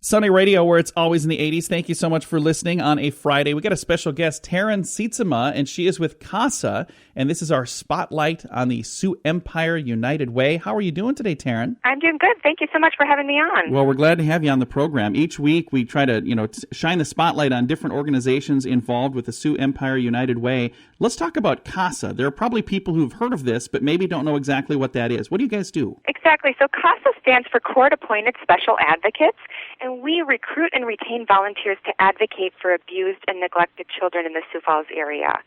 Sunny Radio, where it's always in the 80s. Thank you so much for listening on a Friday. We got a special guest, Tarryn-CASA, and she is with CASA, and this is our spotlight on the Sioux Empire United Way. How are you doing today, Tarryn? I'm doing good. Thank you so much for having me on. Well, we're glad to have you on the program. Each week, we try to, shine the spotlight on different organizations involved with the Sioux Empire United Way. Let's talk about CASA. There are probably people who've heard of this, but maybe don't know exactly what that is. What do you guys do? Exactly. So CASA stands for Court-Appointed Special Advocates, and we recruit and retain volunteers to advocate for abused and neglected children in the Sioux Falls area.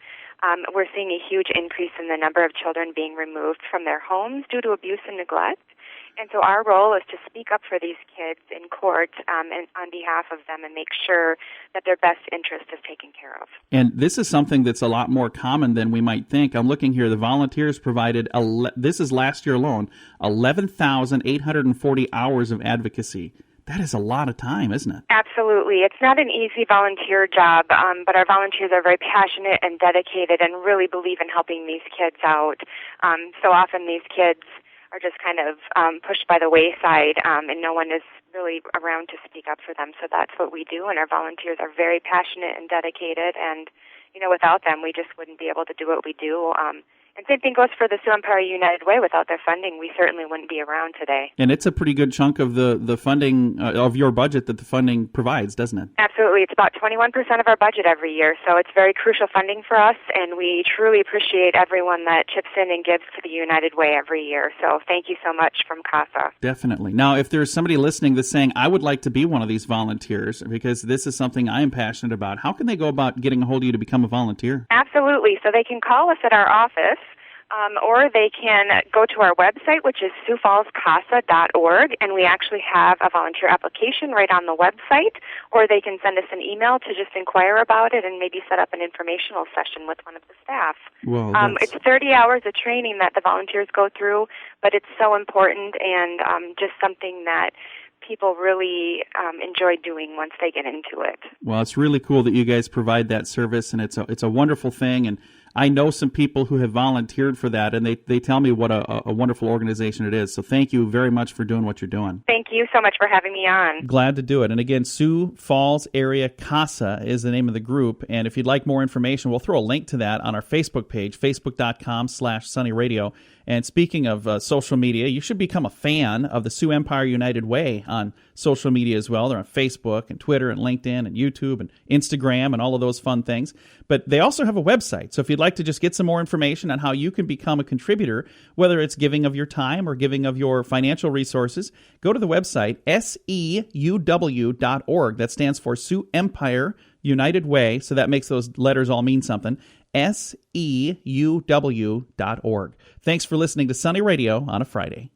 We're seeing a huge increase in the number of children being removed from their homes due to abuse and neglect. And so our role is to speak up for these kids in court and on behalf of them and make sure that their best interest is taken care of. And this is something that's a lot more common than we might think. I'm looking here. The volunteers provided, this is last year alone, 11,840 hours of advocacy. That is a lot of time, isn't it? Absolutely. It's not an easy volunteer job, but our volunteers are very passionate and dedicated and really believe in helping these kids out. So often these kids are just kind of pushed by the wayside, and no one is really around to speak up for them. So that's what we do, and our volunteers are very passionate and dedicated, and without them, we just wouldn't be able to do what we do. And same thing goes for the Sioux Empire United Way. Without their funding, we certainly wouldn't be around today. And it's a pretty good chunk of the funding of your budget that the funding provides, doesn't it? Absolutely. It's about 21% of our budget every year, so it's very crucial funding for us, and we truly appreciate everyone that chips in and gives to the United Way every year. So thank you so much from CASA. Definitely. Now, if there's somebody listening that's saying, I would like to be one of these volunteers because this is something I am passionate about, how can they go about getting a hold of you to become a volunteer? Absolutely. So they can call us at our office. Or they can go to our website, which is SiouxFallsCASA.org, and we actually have a volunteer application right on the website, or they can send us an email to just inquire about it and maybe set up an informational session with one of the staff. Well, it's 30 hours of training that the volunteers go through, but it's so important and just something that people really enjoy doing once they get into it. Well, it's really cool that you guys provide that service, and it's a wonderful thing. And I know some people who have volunteered for that, and they tell me what a wonderful organization it is. So thank you very much for doing what you're doing. Thank you so much for having me on. Glad to do it. And again, Sioux Falls Area CASA is the name of the group. And if you'd like more information, we'll throw a link to that on our Facebook page, facebook.com/sunnyradio. And speaking of social media, you should become a fan of the Sioux Empire United Way on social media as well. They're on Facebook and Twitter and LinkedIn and YouTube and Instagram and all of those fun things. But they also have a website. So if you'd like to just get some more information on how you can become a contributor, whether it's giving of your time or giving of your financial resources, go to the website, SEUW.org. That stands for Sioux Empire United Way. So that makes those letters all mean something. SEUW.org. Thanks for listening to Sunny Radio on a Friday.